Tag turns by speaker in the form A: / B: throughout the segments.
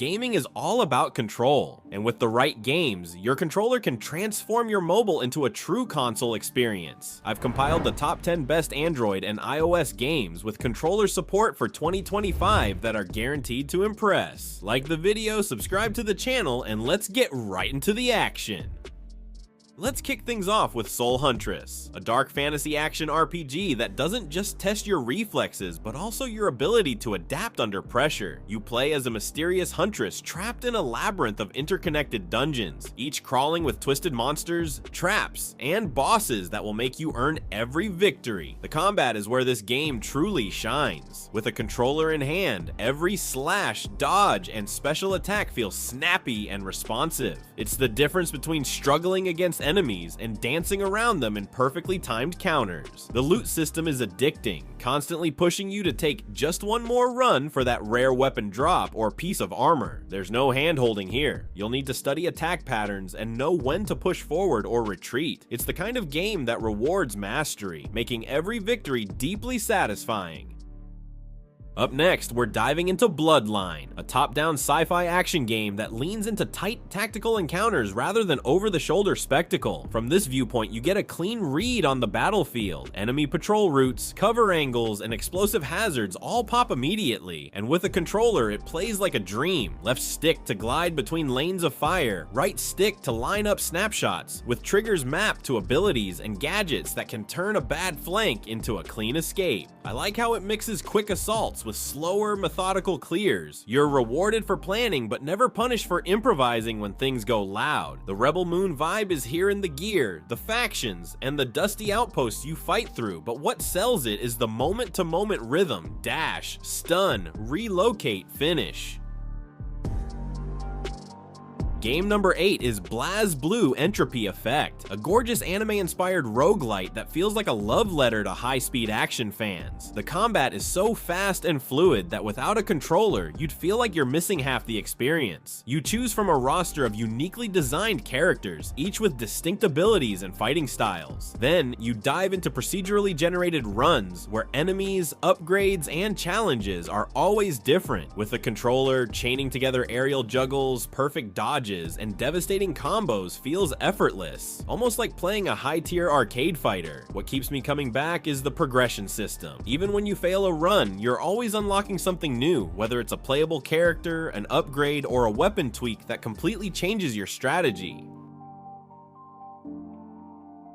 A: Gaming is all about control, and with the right games, your controller can transform your mobile into a true console experience. I've compiled the top 10 best Android and iOS games with controller support for 2025 that are guaranteed to impress. Like the video, subscribe to the channel, and let's get right into the action. Let's kick things off with Soul Huntress, a dark fantasy action RPG that doesn't just test your reflexes, but also your ability to adapt under pressure. You play as a mysterious huntress trapped in a labyrinth of interconnected dungeons, each crawling with twisted monsters, traps, and bosses that will make you earn every victory. The combat is where this game truly shines. With a controller in hand, every slash, dodge, and special attack feels snappy and responsive. It's the difference between struggling against enemies and dancing around them in perfectly timed counters. The loot system is addicting, constantly pushing you to take just one more run for that rare weapon drop or piece of armor. There's no hand-holding here. You'll need to study attack patterns and know when to push forward or retreat. It's the kind of game that rewards mastery, making every victory deeply satisfying. Up next, we're diving into Bloodline, a top-down sci-fi action game that leans into tight tactical encounters rather than over-the-shoulder spectacle. From this viewpoint, you get a clean read on the battlefield. Enemy patrol routes, cover angles, and explosive hazards all pop immediately, and with a controller, it plays like a dream. Left stick to glide between lanes of fire, right stick to line up snapshots, with triggers mapped to abilities and gadgets that can turn a bad flank into a clean escape. I like how it mixes quick assaults with slower, methodical clears. You're rewarded for planning, but never punished for improvising when things go loud. The Rebel Moon vibe is here in the gear, the factions, and the dusty outposts you fight through, but what sells it is the moment-to-moment rhythm: dash, stun, relocate, finish. Game number 8 is BlazBlue Entropy Effect, a gorgeous anime-inspired roguelite that feels like a love letter to high-speed action fans. The combat is so fast and fluid that without a controller, you'd feel like you're missing half the experience. You choose from a roster of uniquely designed characters, each with distinct abilities and fighting styles. Then, you dive into procedurally generated runs, where enemies, upgrades, and challenges are always different. With a controller, chaining together aerial juggles, perfect dodges, and devastating combos feels effortless, almost like playing a high-tier arcade fighter. What keeps me coming back is the progression system. Even when you fail a run, you're always unlocking something new, whether it's a playable character, an upgrade, or a weapon tweak that completely changes your strategy.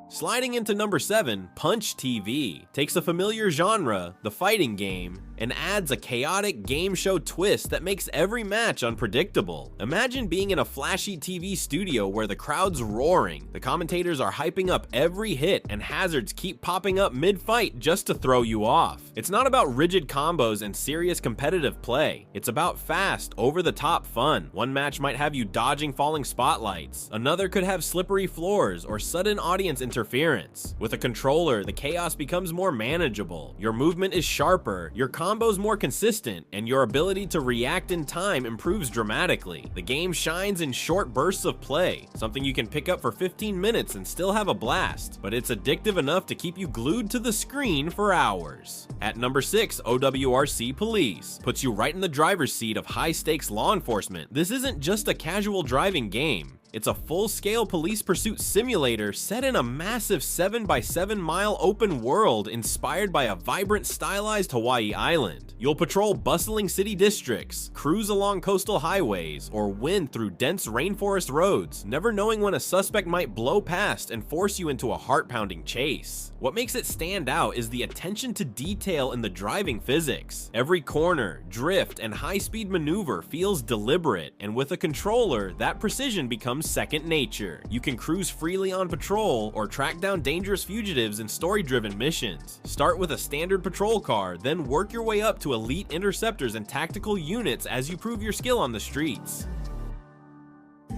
A: Sliding into number 7, Punch TV takes a familiar genre, the fighting game, and adds a chaotic game show twist that makes every match unpredictable. Imagine being in a flashy TV studio where the crowd's roaring, the commentators are hyping up every hit, and hazards keep popping up mid-fight just to throw you off. It's not about rigid combos and serious competitive play. It's about fast, over-the-top fun. One match might have you dodging falling spotlights. Another could have slippery floors or sudden audience interference. With a controller, the chaos becomes more manageable. Your movement is sharper, your combos more consistent, and your ability to react in time improves dramatically. The game shines in short bursts of play, something you can pick up for 15 minutes and still have a blast, but it's addictive enough to keep you glued to the screen for hours. At number 6, OWRC Police puts you right in the driver's seat of high-stakes law enforcement. This isn't just a casual driving game. It's a full-scale police pursuit simulator set in a massive 7x7 mile open world inspired by a vibrant, stylized Hawaii island. You'll patrol bustling city districts, cruise along coastal highways, or wind through dense rainforest roads, never knowing when a suspect might blow past and force you into a heart-pounding chase. What makes it stand out is the attention to detail in the driving physics. Every corner, drift, and high-speed maneuver feels deliberate, and with a controller, that precision becomes second nature. You can cruise freely on patrol or track down dangerous fugitives in story-driven missions. Start with a standard patrol car, then work your way up to elite interceptors and tactical units as you prove your skill on the streets.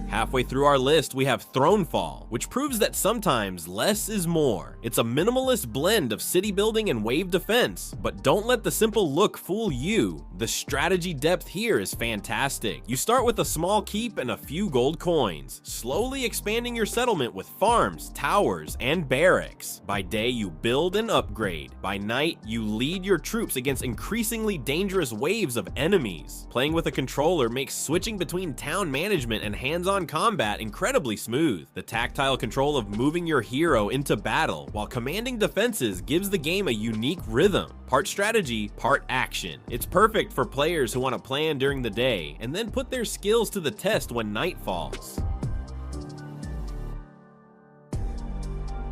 A: Halfway through our list, we have Thronefall, which proves that sometimes less is more. It's a minimalist blend of city building and wave defense, but don't let the simple look fool you. The strategy depth here is fantastic. You start with a small keep and a few gold coins, slowly expanding your settlement with farms, towers, and barracks. By day, you build and upgrade. By night, you lead your troops against increasingly dangerous waves of enemies. Playing with a controller makes switching between town management and hands-on combat incredibly smooth. The tactile control of moving your hero into battle while commanding defenses gives the game a unique rhythm. Part strategy, part action. It's perfect for players who want to plan during the day and then put their skills to the test when night falls.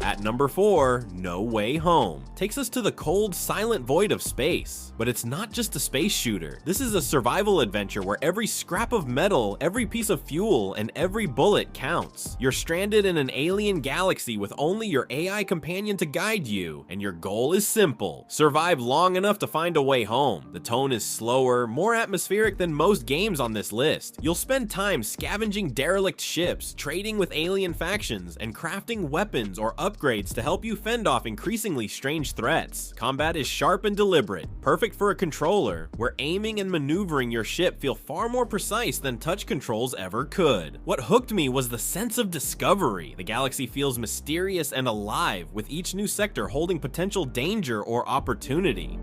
A: At number 4, No Way Home takes us to the cold, silent void of space. But it's not just a space shooter. This is a survival adventure where every scrap of metal, every piece of fuel, and every bullet counts. You're stranded in an alien galaxy with only your AI companion to guide you, and your goal is simple: survive long enough to find a way home. The tone is slower, more atmospheric than most games on this list. You'll spend time scavenging derelict ships, trading with alien factions, and crafting weapons or upgrades to help you fend off increasingly strange threats. Combat is sharp and deliberate, perfect for a controller, where aiming and maneuvering your ship feel far more precise than touch controls ever could. What hooked me was the sense of discovery. The galaxy feels mysterious and alive, with each new sector holding potential danger or opportunity.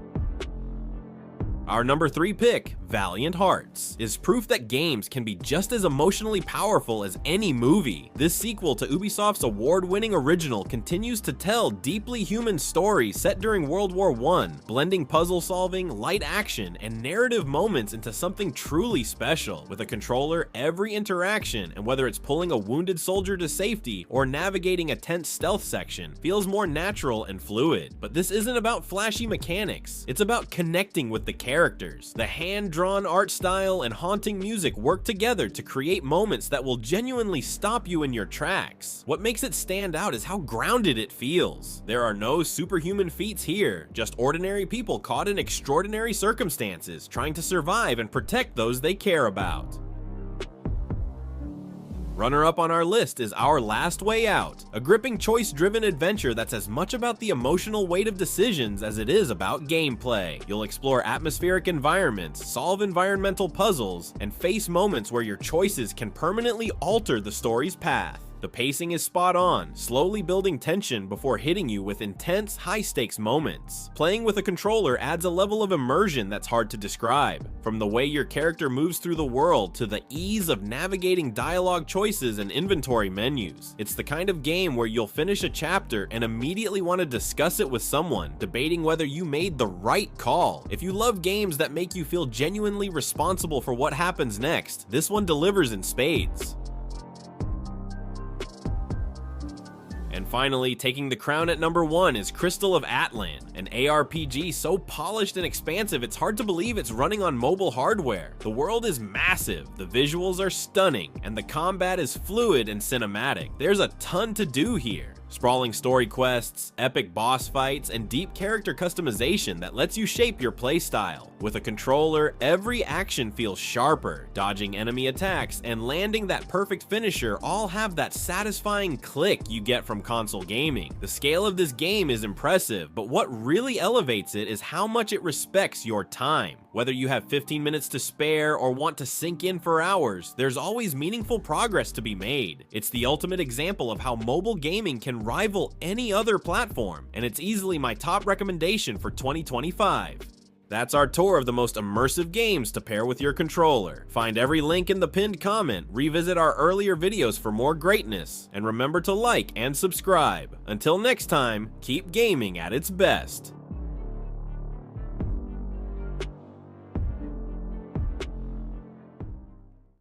A: Our number 3 pick, Valiant Hearts, is proof that games can be just as emotionally powerful as any movie. This sequel to Ubisoft's award-winning original continues to tell deeply human stories set during World War I, blending puzzle solving, light action, and narrative moments into something truly special. With a controller, every interaction, and whether it's pulling a wounded soldier to safety or navigating a tense stealth section, feels more natural and fluid. But this isn't about flashy mechanics. It's about connecting with the characters. The hand-drawn art style and haunting music work together to create moments that will genuinely stop you in your tracks. What makes it stand out is how grounded it feels. There are no superhuman feats here, just ordinary people caught in extraordinary circumstances, trying to survive and protect those they care about. Runner-up on our list is Our Last Way Out, a gripping choice-driven adventure that's as much about the emotional weight of decisions as it is about gameplay. You'll explore atmospheric environments, solve environmental puzzles, and face moments where your choices can permanently alter the story's path. The pacing is spot on, slowly building tension before hitting you with intense, high-stakes moments. Playing with a controller adds a level of immersion that's hard to describe. From the way your character moves through the world to the ease of navigating dialogue choices and inventory menus. It's the kind of game where you'll finish a chapter and immediately want to discuss it with someone, debating whether you made the right call. If you love games that make you feel genuinely responsible for what happens next, this one delivers in spades. And finally, taking the crown at number 1 is Crystal of Atlan, an ARPG so polished and expansive it's hard to believe it's running on mobile hardware. The world is massive, the visuals are stunning, and the combat is fluid and cinematic. There's a ton to do here. Sprawling story quests, epic boss fights, and deep character customization that lets you shape your playstyle. With a controller, every action feels sharper. Dodging enemy attacks and landing that perfect finisher all have that satisfying click you get from console gaming. The scale of this game is impressive, but what really elevates it is how much it respects your time. Whether you have 15 minutes to spare or want to sink in for hours, there's always meaningful progress to be made. It's the ultimate example of how mobile gaming can rival any other platform, and it's easily my top recommendation for 2025. That's our tour of the most immersive games to pair with your controller. Find every link in the pinned comment, revisit our earlier videos for more greatness, and remember to like and subscribe. Until next time, keep gaming at its best.